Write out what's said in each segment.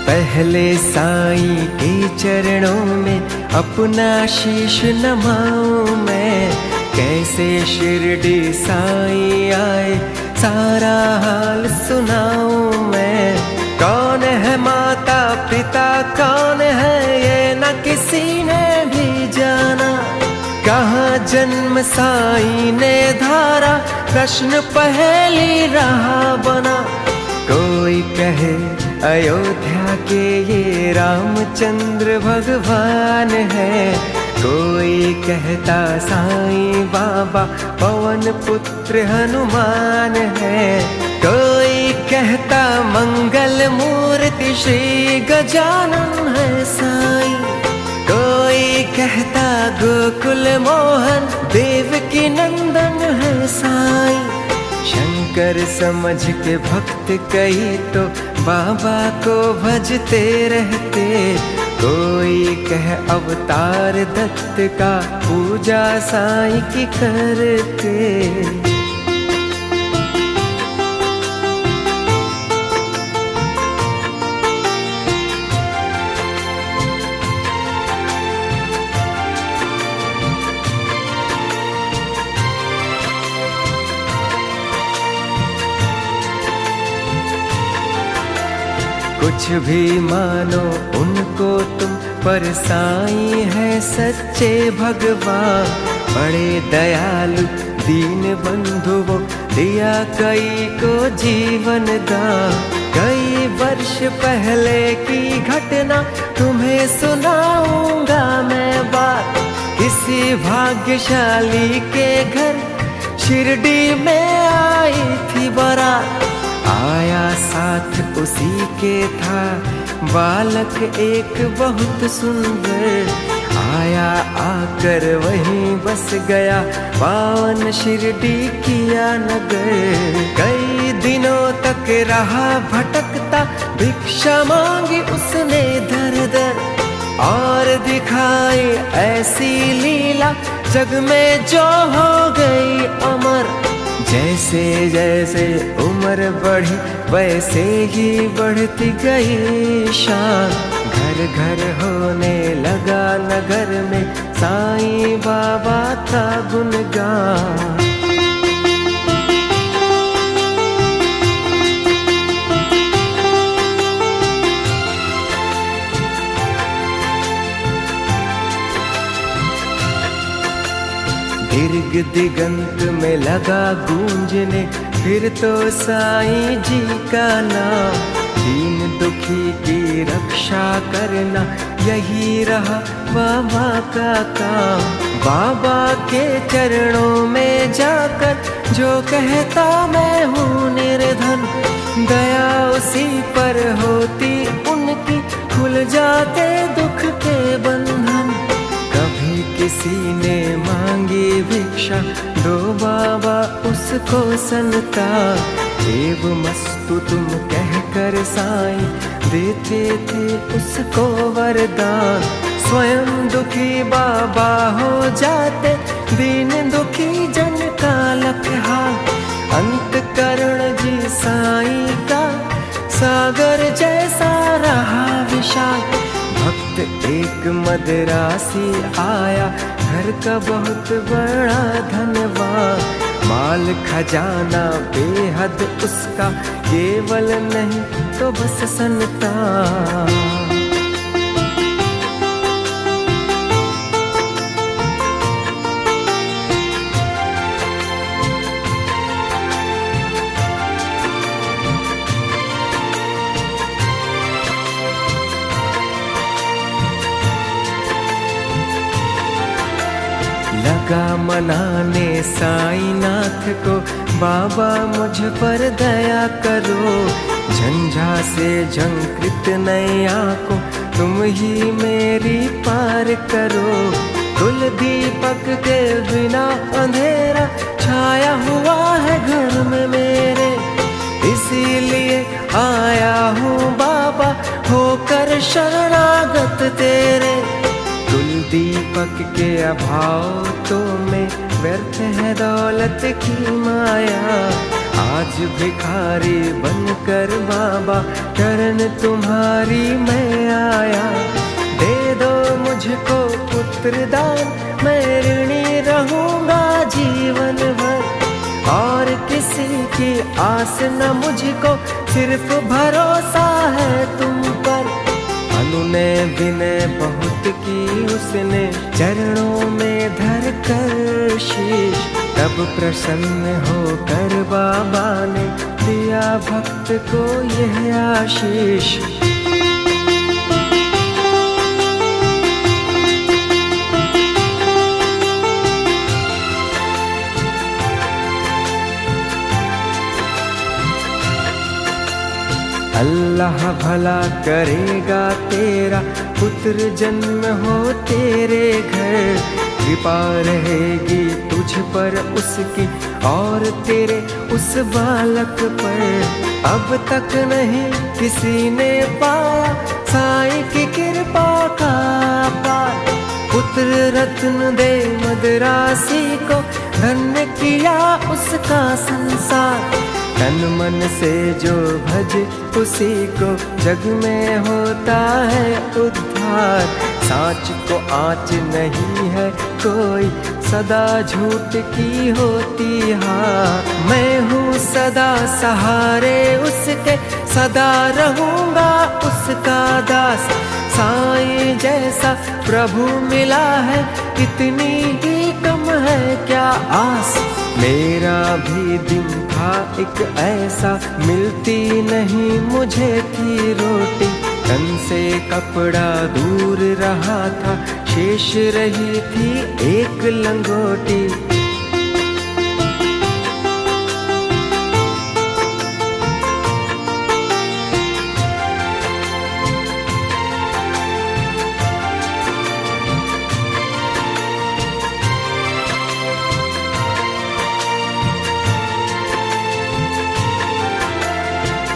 पहले साईं के चरणों में अपना शीश नमाऊं मैं। कैसे शिरडी साईं आए सारा हाल सुनाऊं मैं। कौन है माता पिता कौन है ये न किसी ने भी जाना। कहाँ जन्म साईं ने धारा प्रश्न पहेली रहा बना। कोई कहे अयोध्या के ये रामचंद्र भगवान है। कोई कहता साईं बाबा पवन पुत्र हनुमान है। कोई कहता मंगल मूर्ति श्री गजानन है साईं। कोई कहता गोकुल मोहन देवकी नंदन है साईं। शंकर समझ के भक्त कई तो बाबा को भजते रहते। कोई कह अवतार दत्त का पूजा साईं की करते। कुछ भी मानो उनको तुम पर साईं है सच्चे भगवान। बड़े दयालु दीन बंधु वो दिया कई को जीवन दान। कई वर्ष पहले की घटना तुम्हें सुनाऊंगा मैं बात। किसी भाग्यशाली के घर शिरडी में आई थी बारात। आया साथ उसी के था बालक एक बहुत सुंदर। आया आकर वहीं बस गया पावन शिरडी किया नगर। कई दिनों तक रहा भटकता भिक्षा मांगी उसने दर दर। और दिखाई ऐसी लीला जग में जो हो गई अमर। जैसे जैसे उम्र बढ़ी वैसे ही बढ़ती गई शान। घर घर होने लगा नगर में साईं बाबा का गुणगान। दीर्घ दिगंत में लगा गूंजने फिर तो साईं जी का नाम। दीन दुखी की रक्षा करना यही रहा बाबा का काम। बाबा के चरणों में जाकर जो कहता मैं हूँ निर्धन। दया उसी पर होती उनकी खुल जाते दुख के बंधन। कभी किसी ने मांगी भिक्षा दो बाबा उसको संता। देव मस्तु तुम कहकर साईं देते थे उसको वरदान। स्वयं दुखी बाबा हो जाते दीन दुखी जन का लखहाल। अंतकरण जी साईं का सागर जैसा रहा विशाल। भक्त एक मदरासी आया घर का बहुत बड़ा धनवान। माल खजाना बेहद उसका केवल नहीं तो बस संतान। लगा मनाने साईनाथ को बाबा मुझ पर दया करो। झंझा से झंकृत नैया को तुम ही मेरी पार करो। कुल दीपक के बिना अंधेरा छाया हुआ है घर में मेरे। इसीलिए आया हूँ बाबा होकर शरणागत तेरे। दीपक के अभाव तो में व्यर्थ है दौलत की माया। आज भिखारी बनकर बाबा शरण तुम्हारी मैं आया। दे दो मुझको पुत्र दान, मैं ऋणी रहूंगा जीवन भर। और किसी की आस न मुझको, सिर्फ भरोसा है तुम पर। अनुनय विनय बहुत की उसने, चरणों में धर कर शीश। तब प्रसन्न होकर बाबा ने दिया भक्त को यह आशीष। अल्लाह भला करेगा तेरा, पुत्र जन्म हो तेरे घर। कृपा रहेगी तुझ पर उसकी, और तेरे उस बालक पर। अब तक नहीं किसी ने पाया साईं की कृपा का पार। पुत्र रत्न दे मदरासी को, धन्य किया उसका संसार। तन मन से जो भज उसी को, जग में होता है उद्धार। साँच को आँच नहीं है कोई, सदा झूठ की होती हार। मैं हूँ सदा सहारे उसके, सदा रहूँगा उसका दास। साईं जैसा प्रभु मिला है, इतनी ही कम है क्या आस। मेरा भी दिन था एक ऐसा, मिलती नहीं मुझे थी रोटी। तन से कपड़ा दूर रहा था, शेष रही थी एक लंगोटी।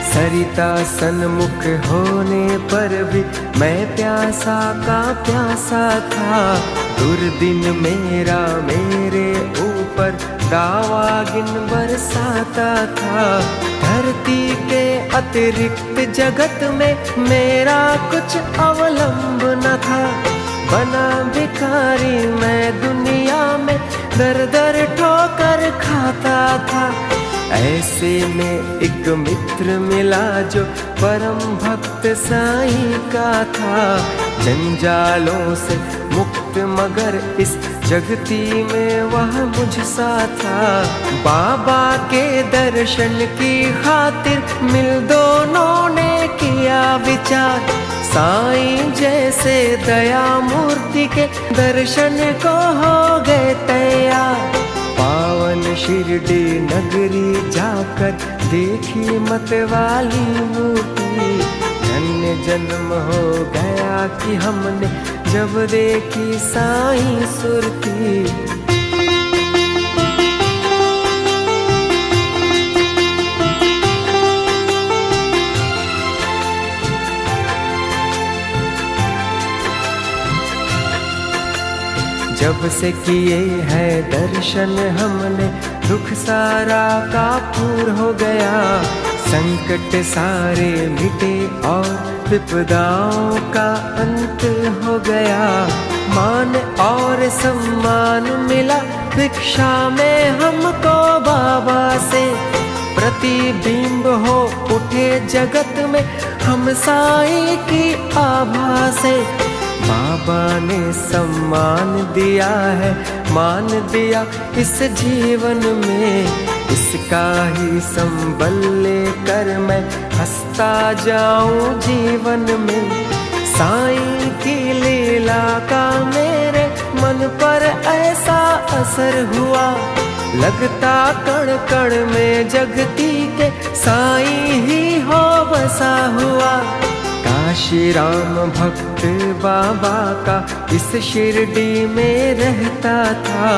सरिता सन्मुख होने पर भी मैं प्यासा का प्यासा था। दुर्दिन मेरा मेरे ऊपर दावागिन बरसाता था। धरती के अतिरिक्त जगत में मेरा कुछ अवलंब न था। बना भिखारी मैं दुनिया में, दर दर ठोकर खाता था। ऐसे में एक मित्र मिला जो परम भक्त साईं का था। जंजालों से मुक्त मगर इस जगती में वह मुझसा था। बाबा के दर्शन की खातिर मिल दोनों ने किया विचार। साईं जैसे दया मूर्ति के दर्शन को हो गए तैयार। पावन शिरडी नगरी जाकर देखी मतवाली मूर्ति। धन्य जन्म हो गया कि हमने जब देखी साईं सुरती। जब से किए हैं दर्शन हमने, दुख सारा का पूर हो गया। संकट सारे मिटे और विपदाओं का अंत हो गया। मान और सम्मान मिला भिक्षा में हमको बाबा से। प्रतिबिंब हो उठे जगत में हम साईं की आभा से। बाबा ने सम्मान दिया है, मान दिया इस जीवन में। इसका ही संबल लेकर मैं हंसता जाऊं जीवन में। साईं की लीला का मेरे मन पर ऐसा असर हुआ। लगता कण कण में जगती के साईं ही हो बसा हुआ। काशी राम भक्त बाबा का इस शिरडी में रहता था।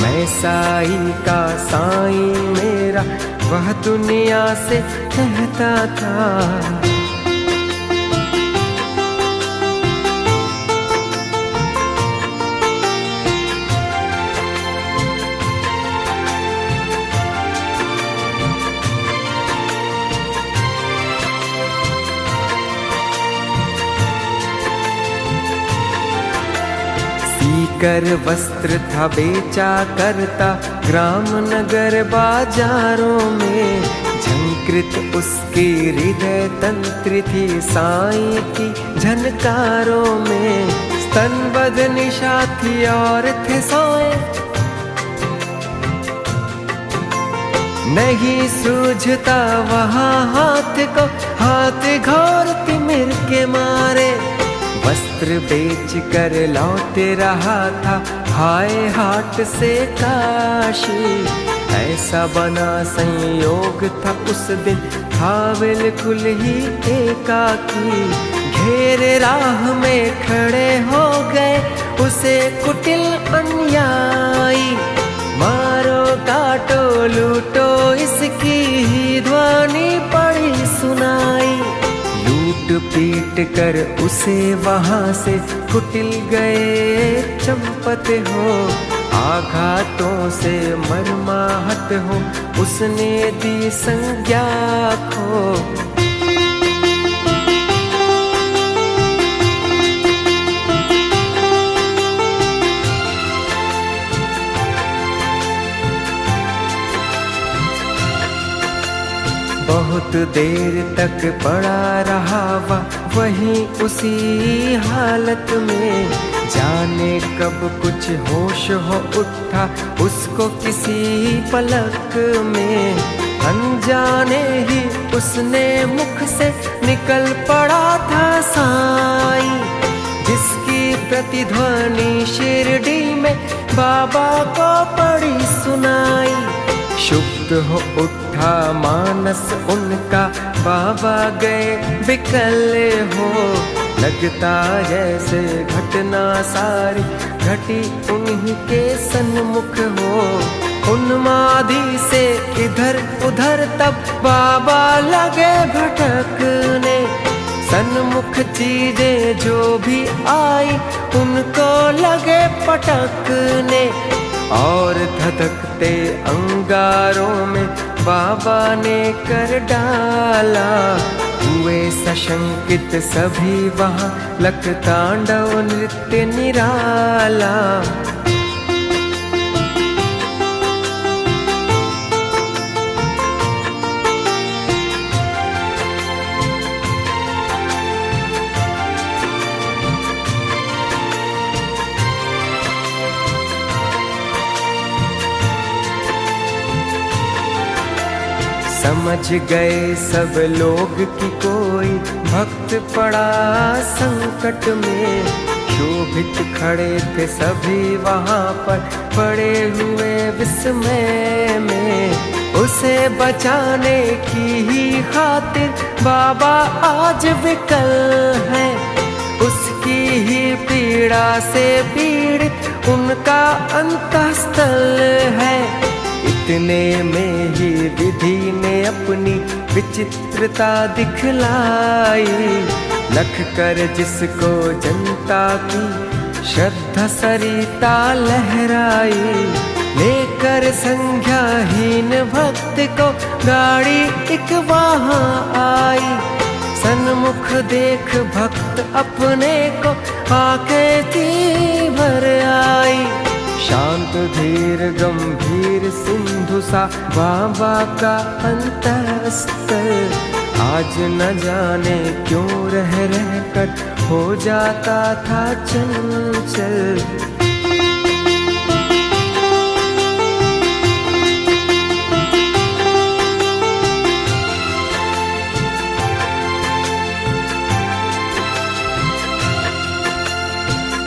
मैं साईं का साईं मेरा वह दुनिया से कहता था। कर वस्त्र था बेचा करता, ग्राम नगर बाजारों में झंकृत उसकी हृदय तंत्र थी साईं की झनकारों में। स्तनबद्ध निशा थी और थे सोए, नहीं सूझता वहाँ हाथ को, हाथ घोर तिमिर के मारे। वस्त्र बेच कर लौट रहा था हाय हाट से काशी, ऐसा बना संयोग था उस दिन, था बिल्कुल ही एकाकी। घेरे राह में खड़े हो गए उसे कुटिल अन्यायी, मारो काटो लूटो इसकी ही ध्वनि पड़ी सुनाई। लूट पीट कर उसे वहां से कुटिल गए चंपत हो, आघातों से मर्माहत हो उसने दी संज्ञा खो। बहुत देर तक पड़ा रहा वहीं उसी हालत में, जाने कब कुछ होश हो उठा उसको किसी पलक में। अनजाने ही उसने मुख से निकल पड़ा था साईं, जिसकी प्रतिध्वनि शिरडी में बाबा को पड़ी सुनाई। क्षुब्ध हो उठा मानस उनका, बाबा गए विकल हो, लगता जैसे घटना सारी घटी उन्हीं के सन्मुख हो। उन्मादी से इधर उधर तब बाबा लगे भटकने, सन्मुख चीजें जो भी आई उनको लगे पटकने। और धधकते अंगारों में बाबा ने कर डाला, हुए सशंकित सभी वहाँ लख तांडव नृत्य निराला। समझ गए सब लोग कि कोई भक्त पड़ा संकट में, शोभित खड़े थे सभी वहाँ पर पड़े हुए विस्मय में। उसे बचाने की ही खातिर बाबा आज विकल है, उसकी ही पीड़ा से पीड़ित उनका अंतःस्थल है। इतने में ही विधि ने अपनी विचित्रता दिखलाई, लख कर जिसको जनता की श्रद्धा सरिता लहराई। लेकर संज्ञाहीन भक्त को गाड़ी एक वहाँ आई, सन्मुख देख भक्त अपने को आके थी भर आई। शांत धीर गंभीर सिंधु सा बाबा का अंतरस्थल, आज न जाने क्यों रह कर हो जाता था चंचल।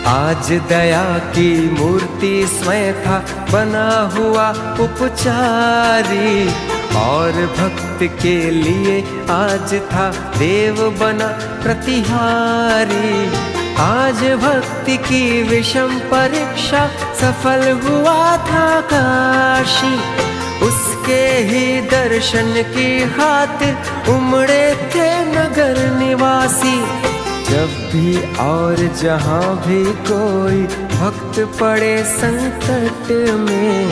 आज दया की मूर्ति स्वयं था बना हुआ उपचारी, और भक्त के लिए आज था देव बना प्रतिहारी। आज भक्ति की विषम परीक्षा सफल हुआ था काशी, उसके ही दर्शन की खातिर उमड़े थे नगर निवासी। जब भी और जहाँ भी कोई भक्त पड़े संकट में,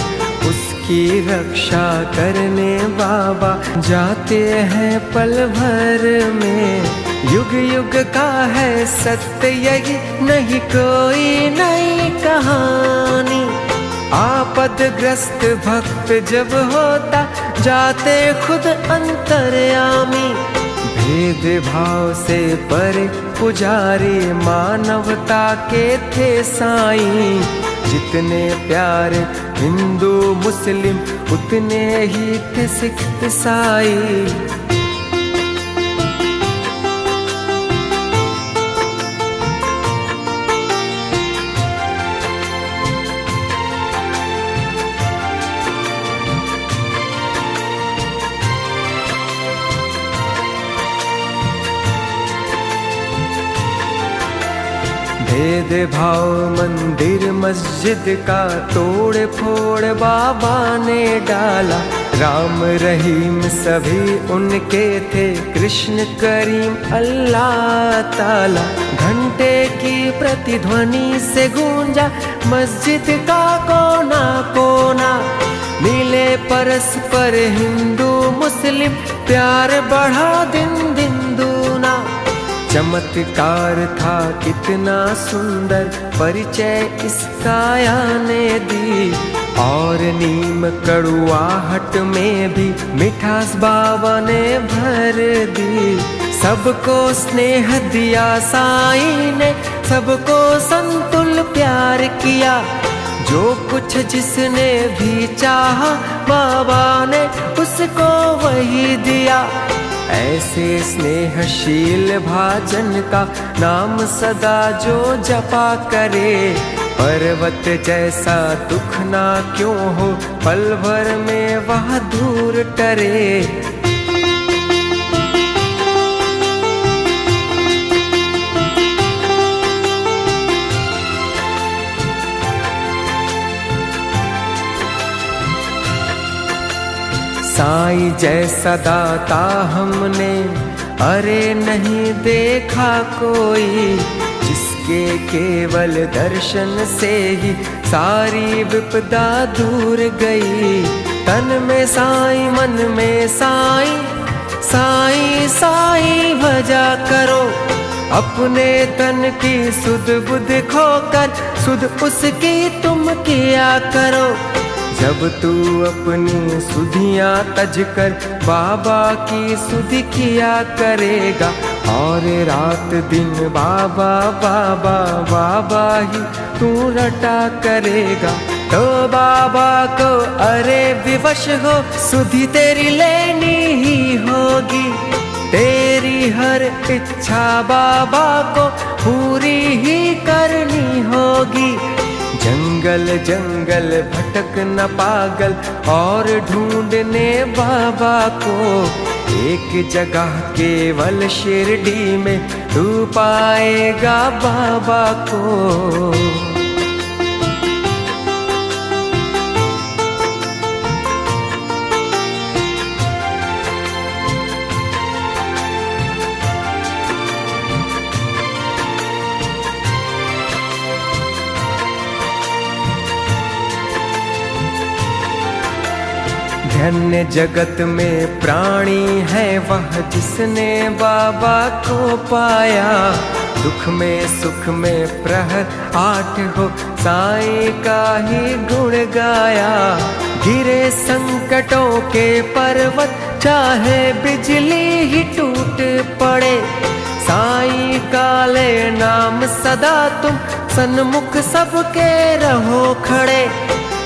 उसकी रक्षा करने बाबा जाते हैं पल भर में। युग युग का है सत्य यही, नहीं कोई नई कहानी। आपदग्रस्त भक्त जब होता जाते खुद अंतर्यामी। भेद भाव से परे पुजारी मानवता के थे साईं। जितने प्यारे हिंदू मुस्लिम उतने ही थे सिख ईसाई। भेद भाव मंदिर मस्जिद का तोड़ फोड़ बाबा ने डाला। राम रहीम सभी उनके थे, कृष्ण करीम अल्लाह ताला। घंटे की प्रतिध्वनि से गूंजा मस्जिद का कोना कोना। मिले परस्पर हिंदू मुस्लिम, प्यार बढ़ा दिन दिन दूना। चमत्कार था कितना सुंदर, परिचय इसका ने दी। और नीम कड़ुआहट में भी मिठास बाबा ने भर दी। सबको स्नेह दिया साईं ने, सबको संतुल प्यार किया। जो कुछ जिसने भी चाहा बाबा ने उसको वही दिया। ऐसे स्नेहशील भाजन का नाम सदा जो जपा करे। पर्वत जैसा दुख ना क्यों हो, पल भर में वह दूर टरे। साईं जैसा दाता हमने अरे नहीं देखा कोई। जिसके केवल दर्शन से ही सारी विपदा दूर गई। तन में साईं मन में साईं, साईं साईं भजा करो। अपने तन की सुध बुध खोकर सुध उसकी तुम किया करो। जब तू अपनी सुधियाँ तज कर बाबा की सुधि किया करेगा। और रात दिन बाबा बाबा बाबा ही तू रटा करेगा। तो बाबा को अरे विवश हो, सुधि तेरी लेनी ही होगी। तेरी हर इच्छा बाबा को पूरी ही करनी होगी। जंगल जंगल भटक न पागल और ढूंढने बाबा को। एक जगह केवल शिरडी में तू पाएगा बाबा को। धन्य जगत में प्राणी है वह जिसने बाबा को पाया। दुख में सुख में प्रहर 8 हो, साईं का ही गुण गाया। गिरे संकटों के पर्वत, चाहे बिजली ही टूट पड़े। साईं का ले नाम सदा तुम सन्मुख सबके रहो खड़े।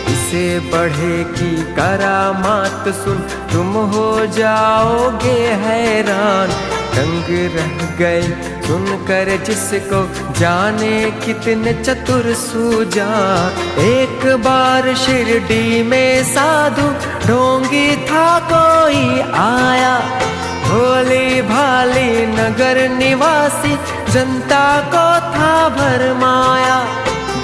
इसे बढ़ेगी करामात सुन, तुम हो जाओगे हैरान। दंग रह गए सुनकर जिसको, जाने कितने चतुर सूजान। एक बार शिरडी में साधु ढोंगी था कोई आया। भोली भाली नगर निवासी जनता को था भरमाया।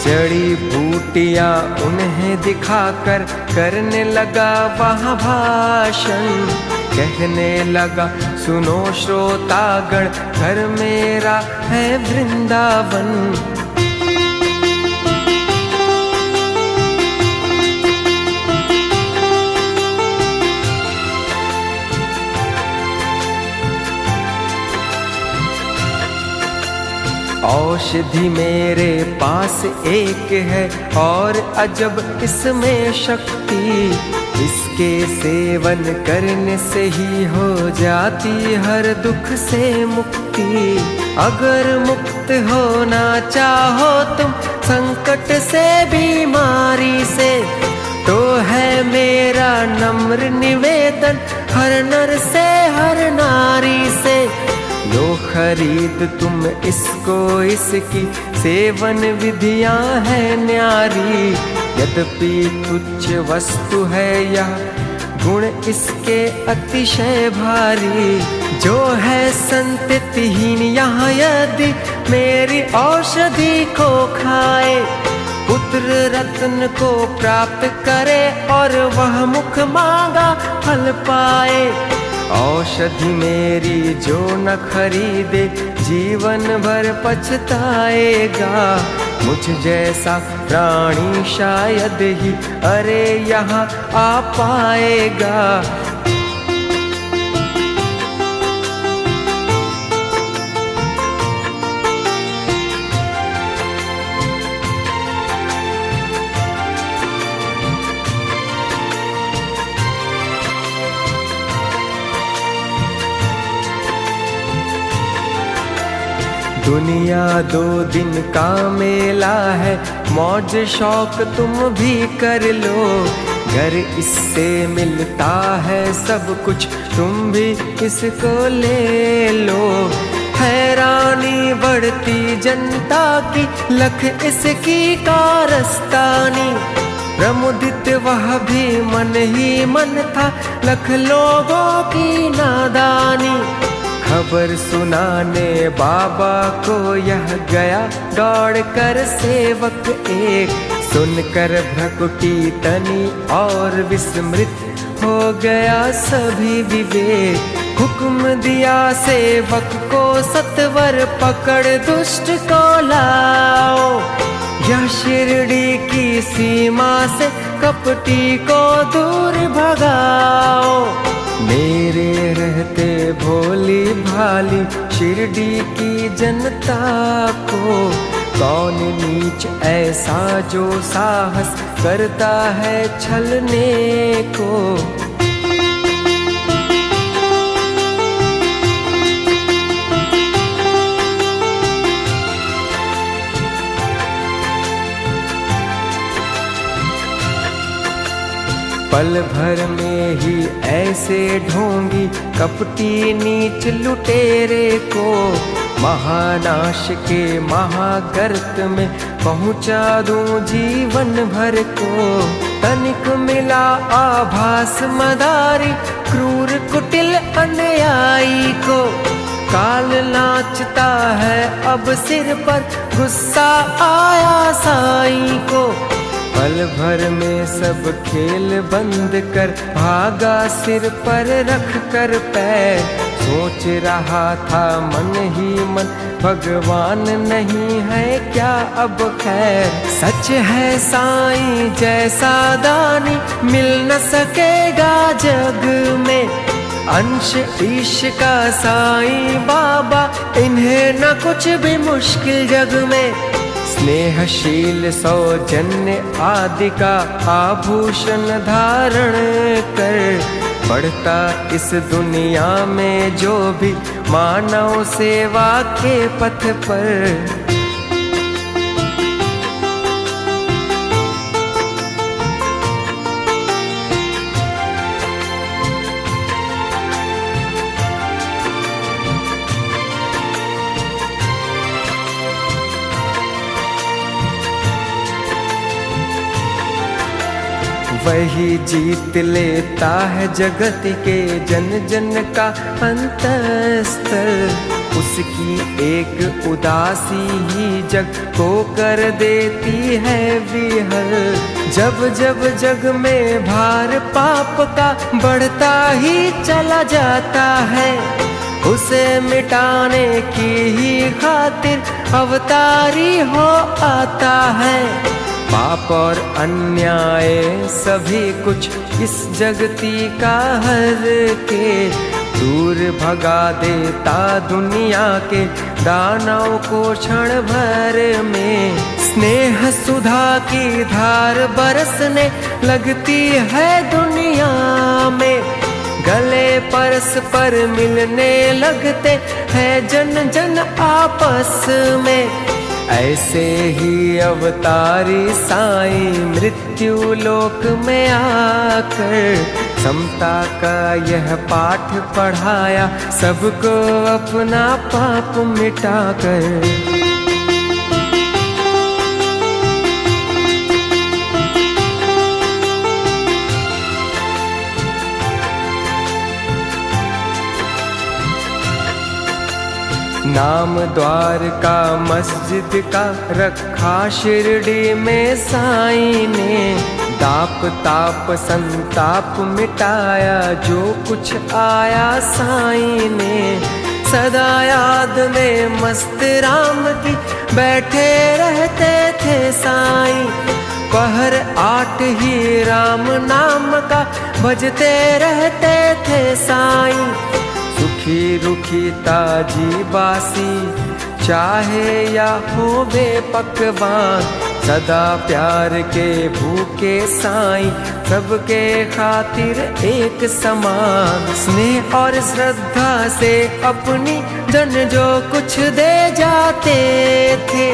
जड़ी बूटियां उन्हें दिखाकर करने लगा वहाँ भाषण। कहने लगा सुनो श्रोतागण, घर मेरा है वृंदावन। औषधि मेरे पास एक है और अजब इसमें शक्ति, इसके सेवन करने से ही हो जाती हर दुख से मुक्ति। अगर मुक्त होना चाहो तुम संकट से बीमारी से, तो है मेरा नम्र निवेदन हर नर से हर नारी से, लो खरीद तुम इसको, इसकी सेवन विधियां है न्यारी। यद्यपि तुच्छ वस्तु है यह, गुण इसके अतिशय भारी। जो है संततिहीन यहाँ यदि मेरी औषधि को खाए, पुत्र रत्न को प्राप्त करे और वह मुख मांगा फल पाए। औषधि मेरी जो न खरीदे जीवन भर पछताएगा, मुझ जैसा प्राणी शायद ही अरे यहाँ आ पाएगा। दुनिया 2 दिन का मेला है, मौज शौक तुम भी कर लो। घर इससे मिलता है सब कुछ, तुम भी इसको ले लो। हैरानी बढ़ती जनता की, लख इसकी कारस्तानी। प्रमुदित वह भी मन ही मन था, लख लोगों की नादानी। खबर सुनाने बाबा को यह गया दौड़ कर सेवक एक, सुनकर भ्रकुटी तनी और विस्मृत हो गया सभी विवेक। हुक्म दिया सेवक को सत्वर पकड़ दुष्ट को लाओ, यह शिरडी की सीमा से कपटी को दूर भगाओ। मेरे रहते भोली भाली शिरडी की जनता को, कौन नीच ऐसा जो साहस करता है छलने को। पल भर में ही ऐसे ढोंगी कपटी नीच लुटेरे को, महानाश के महागर्त में पहुंचा दूं जीवन भर को। तनिक मिला आभास मदारी क्रूर कुटिल अन्यायी को, काल नाचता है अब सिर पर गुस्सा आया साईं को। पल भर में सब खेल बंद कर भागा सिर पर रख कर पैर, सोच रहा था मन ही मन भगवान नहीं है क्या अब खैर। सच है साईं जैसा दानी मिल न सकेगा जग में, अंश ईश का साईं बाबा इन्हें न कुछ भी मुश्किल जग में। स्नेहशील सौजन्य आदि का आभूषण धारण कर, बढ़ता इस दुनिया में जो भी मानव सेवा के पथ पर। वही जीत लेता है जगत के जन जन का अंतस्तर, उसकी एक उदासी ही जग को कर देती है विहर। जब जब जग में भार पाप का बढ़ता ही चला जाता है, उसे मिटाने की ही खातिर अवतारी हो आता है। पाप और अन्याय सभी कुछ इस जगती का हर के, दूर भगा देता दुनिया के दानव को क्षण भर में। स्नेह सुधा की धार बरसने लगती है दुनिया में, गले परस्पर मिलने लगते हैं जन जन आपस में। ऐसे ही अवतारी साईं मृत्यु लोक में आकर समता का यह पाठ पढ़ाया, सबको अपना पाप मिटाकर। नाम द्वार का मस्जिद का रखा शिरडी में साईं ने, दाप ताप संताप मिटाया जो कुछ आया साईं ने। सदा याद में मस्त राम की बैठे रहते थे साईं, पहर 8 ही राम नाम का भजते रहते थे साईं। सुखी रुखी ताजी बासी चाहे या हो बेपकवान, सदा प्यार के भूखे साईं सबके खातिर एक समान। स्नेह और श्रद्धा से अपनी धन जो कुछ दे जाते थे,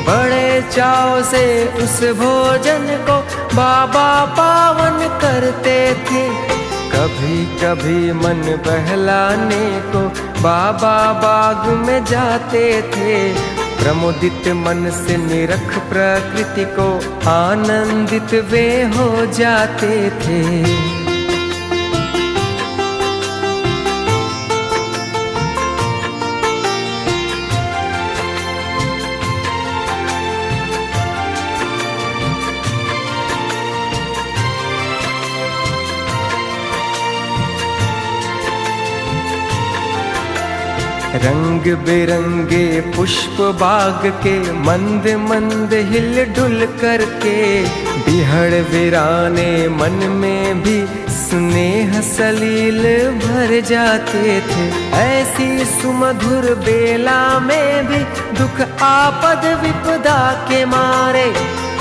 बड़े चाव से उस भोजन को बाबा पावन करते थे। कभी कभी मन बहलाने को बाबा बाग में जाते थे, प्रमोदित मन से निरख प्रकृति को आनंदित वे हो जाते थे। रंग बिरंगे पुष्प बाग के मंद मंद हिल डुल करके, बिहड़ वीराने मन में भी स्नेह सलील भर जाते थे। ऐसी सुमधुर बेला में भी दुख आपद विपदा के मारे,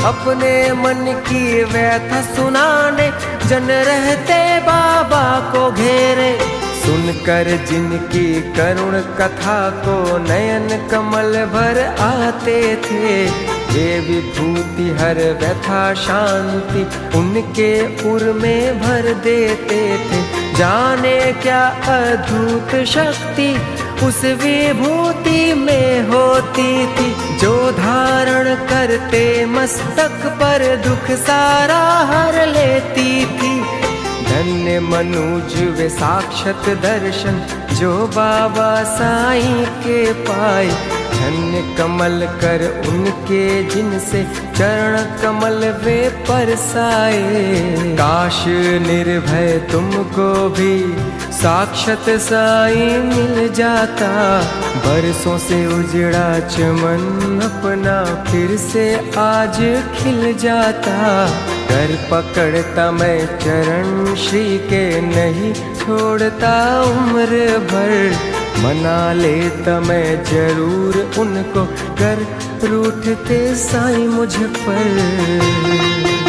अपने मन की व्यथा सुनाने जन रहते बाबा को घेरे। सुनकर जिनकी करुण कथा को नयन कमल भर आते थे, वे विभूति हर व्यथा शांति उनके उर में भर देते थे। जाने क्या अद्भुत शक्ति उस विभूति में होती थी, जो धारण करते मस्तक पर दुख सारा हर लेती थी। धन्य मनुज वे साक्षात दर्शन जो बाबा साईं के पाए, धन्य कमल कर उनके जिनसे चरण कमल वे परसाए। काश निर्भय तुमको भी साक्षात साईं मिल जाता, बरसों से उजड़ा चमन अपना फिर से आज खिल जाता। कर पकड़ता मैं चरण श्री के, नहीं छोड़ता उम्र भर, मना लेता मैं जरूर उनको, कर रूठते साईं मुझ पर।